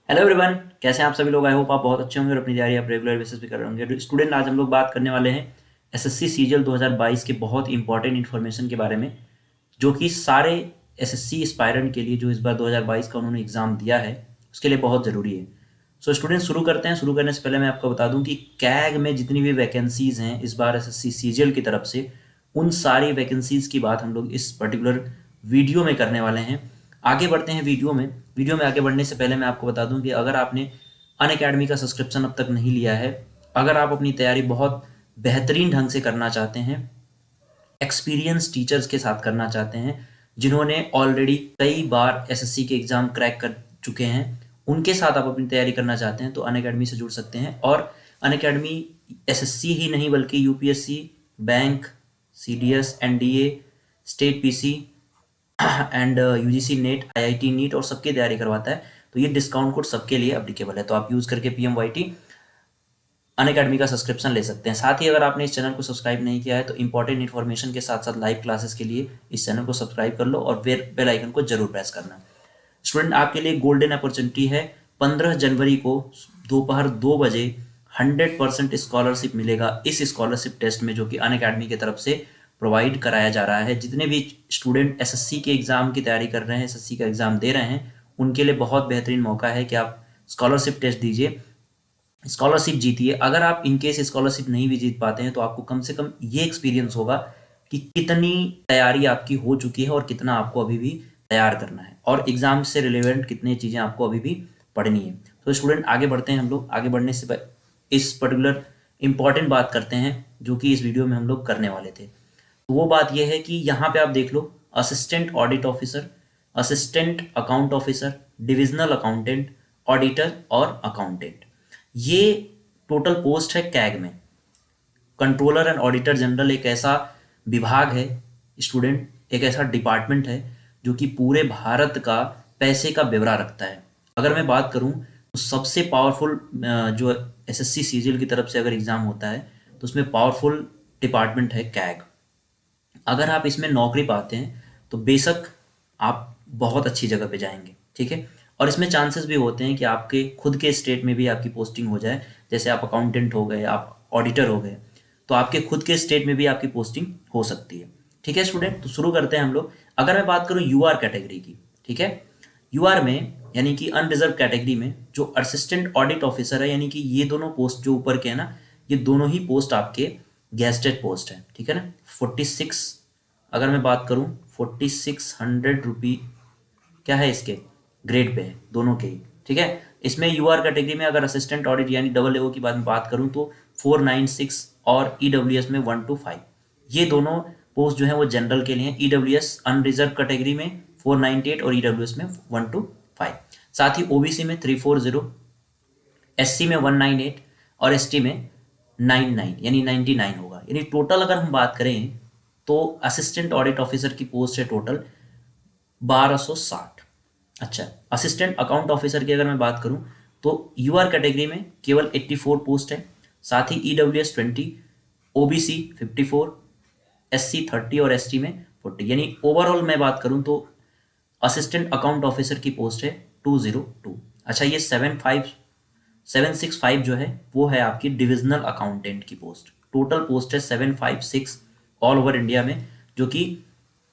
Hello everyone, कैसे हैं आप सभी लोग। आई होप आप बहुत अच्छे होंगे और अपनी तैयारी आप रेगुलर बेसिस पे कर रहे होंगे। स्टूडेंट, आज हम लोग बात करने वाले हैं एसएससी सीजीएल 2022 के बहुत इंपॉर्टेंट इन्फॉर्मेशन के बारे में, जो कि सारे एसएससी एस्पायरेंट के लिए जो इस बार 2022 का उन्होंने एग्जाम दिया है उसके लिए बहुत ज़रूरी है। सो स्टूडेंट, शुरू करते हैं। शुरू करने से पहले मैं आपको बता दूं कि कैग में जितनी भी वैकेंसीज हैं इस बार एसएससी सीजीएल की तरफ से, उन सारी वैकेंसीज की बात हम लोग इस पर्टिकुलर वीडियो में करने वाले हैं। आगे बढ़ते हैं वीडियो में आगे बढ़ने से पहले मैं आपको बता दूं कि अगर आपने अनअकैडमी का सब्सक्रिप्शन अब तक नहीं लिया है, अगर आप अपनी तैयारी बहुत बेहतरीन ढंग से करना चाहते हैं, एक्सपीरियंस टीचर्स के साथ करना चाहते हैं जिन्होंने ऑलरेडी कई बार एसएससी के एग्ज़ाम क्रैक कर चुके हैं, उनके साथ आप अपनी तैयारी करना चाहते हैं तो अनअकैडमी से जुड़ सकते हैं। और अनअकैडमी एसएससी ही नहीं बल्कि UPSC, bank, CDS, NDA, state PC and UGC NET, IIT NEET और सबकी तैयारी करवाता है। तो ये डिस्काउंट कोड सबके लिए अप्लीकेबल है, तो आप यूज़ करके पीएमवाईटी अनअकैडमी का सब्सक्रिप्शन ले सकते हैं। साथ ही अगर आपने इस चैनल को सब्सक्राइब नहीं किया है तो इंपॉर्टेंट इन्फॉर्मेशन के साथ साथ लाइव क्लासेस के लिए इस चैनल को सब्सक्राइब कर लो और बेल आइकन को जरूर प्रेस करना। स्टूडेंट, आपके लिए गोल्डन अपॉर्चुनिटी है। 15 जनवरी को दोपहर 2 बजे 100% स्कॉलरशिप मिलेगा इस स्कॉलरशिप टेस्ट में, जो कि अनअकैडमी की तरफ से प्रोवाइड कराया जा रहा है। जितने भी स्टूडेंट एसएससी के एग्ज़ाम की तैयारी कर रहे हैं, एसएससी का एग्ज़ाम दे रहे हैं, उनके लिए बहुत बेहतरीन मौका है कि आप स्कॉलरशिप टेस्ट दीजिए, स्कॉलरशिप जीतिए। अगर आप इनकेस स्कॉलरशिप नहीं भी जीत पाते हैं तो आपको कम से कम ये एक्सपीरियंस होगा कि कितनी तैयारी आपकी हो चुकी है और कितना आपको अभी भी तैयार करना है और एग्जाम से रिलेवेंट कितनी चीज़ें आपको अभी भी पढ़नी है। तो स्टूडेंट, आगे बढ़ते हैं। हम लोग आगे बढ़ने से इस पर्टिकुलर इंपॉर्टेंट बात करते हैं जो कि इस वीडियो में हम लोग करने वाले थे। तो वो बात यह है कि यहाँ पे आप देख लो, assistant audit officer, assistant account officer, divisional accountant, auditor और अकाउंटेंट, ये टोटल पोस्ट है कैग में। कंट्रोलर एंड ऑडिटर जनरल एक ऐसा विभाग है स्टूडेंट, एक ऐसा डिपार्टमेंट है जो कि पूरे भारत का पैसे का ब्यौरा रखता है। अगर मैं बात करूं तो सबसे पावरफुल जो एसएससी सीजीएल की तरफ से अगर एग्ज़ाम होता है तो उसमें पावरफुल डिपार्टमेंट है कैग। अगर आप इसमें नौकरी पाते हैं तो बेशक आप बहुत अच्छी जगह पे जाएंगे, ठीक है। और इसमें चांसेस भी होते हैं कि आपके खुद के स्टेट में भी आपकी पोस्टिंग हो जाए। जैसे आप अकाउंटेंट हो गए, आप ऑडिटर हो गए, तो आपके खुद के स्टेट में भी आपकी पोस्टिंग हो सकती है, ठीक है स्टूडेंट। तो शुरू करते हैं हम लोग। अगर मैं बात करूं यूआर कैटेगरी की, ठीक है, यूआर में यानी कि अनरिजर्व कैटेगरी में जो असिस्टेंट ऑडिट ऑफिसर है, यानी कि ये दोनों पोस्ट जो ऊपर के हैं ना, ये दोनों ही पोस्ट आपके गेस्टेड पोस्ट है, ठीक है ना। 46, अगर मैं बात करूं 4600 रुपी क्या है इसके ग्रेड पे है दोनों के ही, ठीक है। इसमें यूआर कैटेगरी में अगर असिस्टेंट ऑडिट यानी डबल एओ की बात करूं तो 496 और ईडब्ल्यूएस में 125, ये दोनों पोस्ट जो है वो जनरल के लिए हैं। ईडब्ल्यूएस अनरिजर्व कैटेगरी में 498 और ईडब्ल्यूएस में 125। साथ ही ओबीसी में 340, एससी में 198 और एसटी में 99 यानी 99 होगा। यानी टोटल अगर हम बात करें तो असिस्टेंट ऑडिट ऑफिसर की पोस्ट है टोटल 1260। अच्छा, असिस्टेंट अकाउंट ऑफिसर की अगर मैं बात करूं तो यूआर कैटेगरी में केवल 84 पोस्ट है। साथ ही ईडब्ल्यूएस 20, ओबीसी 54, एससी 30 और एसटी में 40। यानी ओवरऑल मैं बात करूं तो असिस्टेंट अकाउंट ऑफिसर की पोस्ट है 202। अच्छा, ये 765 जो है वो है आपकी डिविजनल अकाउंटेंट की पोस्ट। टोटल पोस्ट है 756 ऑल ओवर इंडिया में, जो कि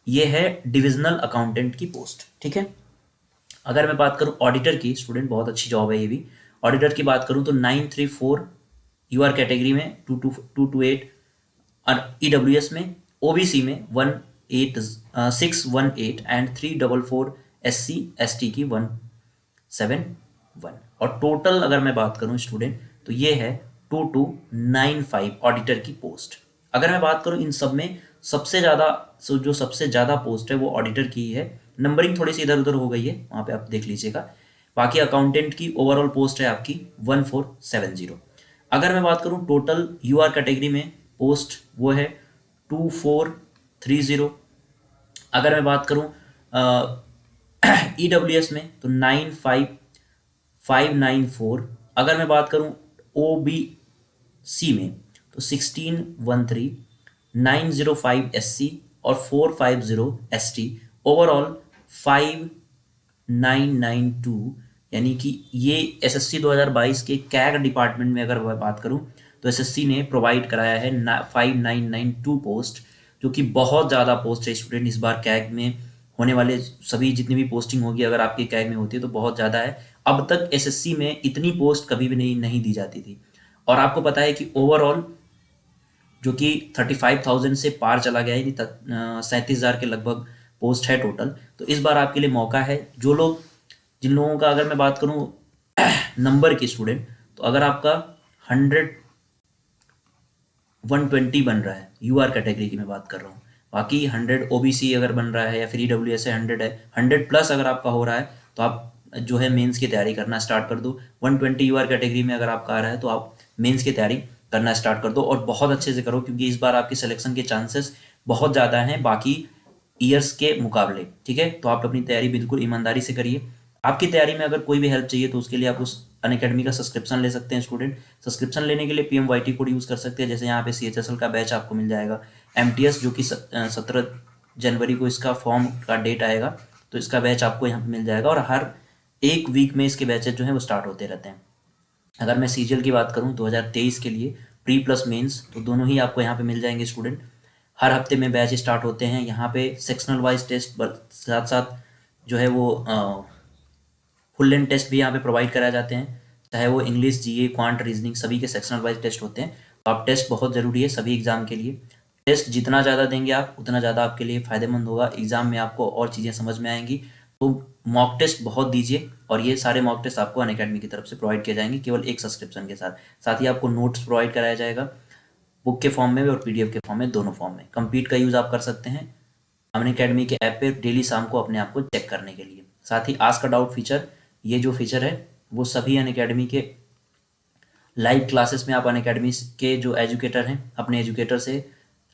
ये है डिविजनल अकाउंटेंट की पोस्ट, ठीक है। अगर मैं बात करूं ऑडिटर की, स्टूडेंट बहुत अच्छी जॉब है ये भी। ऑडिटर की बात करूं तो 934 यूआर कैटेगरी में, 228 और ईडब्ल्यूएस में, ओबीसी में 618 एंड 344, एससी एसटी की 171। और टोटल अगर मैं बात करूं स्टूडेंट तो ये है 2295 ऑडिटर की पोस्ट। अगर मैं बात करूं इन सब में सबसे ज़्यादा, जो सबसे ज़्यादा पोस्ट है वो ऑडिटर की ही है। नंबरिंग थोड़ी सी इधर उधर हो गई है, वहाँ पे आप देख लीजिएगा। बाकी अकाउंटेंट की ओवरऑल पोस्ट है आपकी 1470। अगर मैं बात करूं टोटल यूआर कैटेगरी में पोस्ट वो है 2430। अगर मैं बात करूं ईडब्ल्यूएस में तो 95594। अगर मैं बात करूं ओबीसी में तो 1613, 905 एससी और 450 एसटी। ओवरऑल 5992 यानी कि ये एसएससी 2022 के कैग डिपार्टमेंट में अगर बात करूं तो एसएससी ने प्रोवाइड कराया है 5992 पोस्ट, जो कि बहुत ज़्यादा पोस्ट है स्टूडेंट। इस बार कैग में होने वाले सभी जितनी भी पोस्टिंग होगी अगर आपके कैग में होती है तो बहुत ज़्यादा है। अब तक एसएससी में इतनी पोस्ट कभी भी नहीं दी जाती थी। और आपको पता है कि ओवरऑल जो कि 35,000 से पार चला गया है, यानी 37,000 के लगभग पोस्ट है टोटल। तो इस बार आपके लिए मौका है, जिन लोगों का अगर मैं बात करूं नंबर की स्टूडेंट, तो अगर आपका 120 बन रहा है, यूआर कैटेगरी की मैं बात कर रहा हूँ, बाकी 100 ओबीसी अगर बन रहा है या फिर ईडब्ल्यूएस है 100 है, 100 प्लस अगर आपका हो रहा है तो आप जो है मेंस की तैयारी करना स्टार्ट कर दो। 120 यूआर कैटेगरी में अगर आपका आ रहा है तो आप मेंस की तैयारी करना स्टार्ट कर दो, और बहुत अच्छे से करो, क्योंकि इस बार आपके सिलेक्शन के चांसेस बहुत ज़्यादा हैं बाकी ईयर्स के मुकाबले। ठीक है, तो आप अपनी तैयारी बिल्कुल ईमानदारी से करिए। आपकी तैयारी में अगर कोई भी हेल्प चाहिए तो उसके लिए आप उस अनअकैडमी का सब्सक्रिप्शन ले सकते हैं स्टूडेंट। सब्सक्रिप्शन लेने के लिए PMYT कोड यूज़ कर सकते हैं। जैसे यहाँ पे CHSL का बैच आपको मिल जाएगा, MTS जो कि 17 जनवरी को इसका फॉर्म का डेट आएगा, तो इसका बैच आपको यहाँ पे मिल जाएगा, और हर एक वीक में इसके बैचेज जो हैं वो स्टार्ट होते रहते हैं। अगर मैं सीजीएल की बात करूँ 2023 के लिए प्री प्लस मेंस, तो दोनों ही आपको यहाँ पे मिल जाएंगे स्टूडेंट। हर हफ्ते में बैच स्टार्ट होते हैं। यहाँ पे सेक्शनल वाइज टेस्ट साथ साथ जो है वो फुल लेंथ टेस्ट भी यहाँ पे प्रोवाइड कराए जाते हैं, चाहे वो इंग्लिश, जीए, क्वांट, रीजनिंग, सभी के सेक्शनल वाइज टेस्ट होते हैं। तो आप टेस्ट बहुत ज़रूरी है सभी एग्जाम के लिए। टेस्ट जितना ज़्यादा देंगे आप उतना ज़्यादा आपके लिए फ़ायदेमंद होगा, एग्जाम में आपको और चीज़ें समझ में आएंगी। तो मॉक टेस्ट बहुत दीजिए, और ये सारे मॉक टेस्ट आपको अनअकैडमी की तरफ से प्रोवाइड किए जाएंगे केवल एक सब्सक्रिप्शन के साथ। साथ ही आपको नोट्स प्रोवाइड कराया जाएगा, बुक के फॉर्म में और PDF के फॉर्म में, दोनों फॉर्म में। कंप्लीट का यूज़ आप कर सकते हैं अनअकैडमी के ऐप पे डेली शाम को अपने आप को चेक करने के लिए। साथ he ask a doubt feature, ये जो फीचर है वो सभी अनअकैडमी के लाइव क्लासेस में आप अनअकैडमी के जो एजुकेटर हैं अपने एजुकेटर से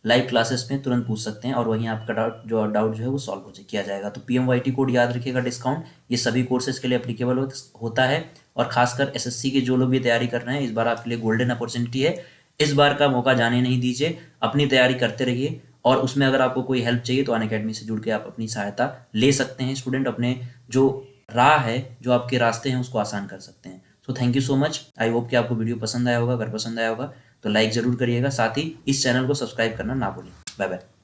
लाइव क्लासेस में तुरंत पूछ सकते हैं, और वहीं आपका डाउट जो है वो सॉल्व किया जाएगा। तो PMYT कोड याद रखिएगा, डिस्काउंट ये सभी कोर्सेज के लिए एप्लीकेबल होता है, और खासकर SSC के जो लोग भी तैयारी कर रहे हैं, इस बार आपके लिए गोल्डन अपॉर्चुनिटी है। इस बार का मौका जाने नहीं दीजिए, अपनी तैयारी करते रहिए, और उसमें अगर आपको कोई हेल्प चाहिए तो अनअकैडमी से जुड़ के आप अपनी सहायता ले सकते हैं स्टूडेंट। अपने जो राह है, जो आपके रास्ते हैं, उसको आसान कर सकते हैं। So thank you so much. I hope कि आपको वीडियो पसंद आया होगा। अगर पसंद आया होगा तो लाइक ज़रूर करिएगा, साथ ही इस चैनल को सब्सक्राइब करना ना भूलें। Bye bye.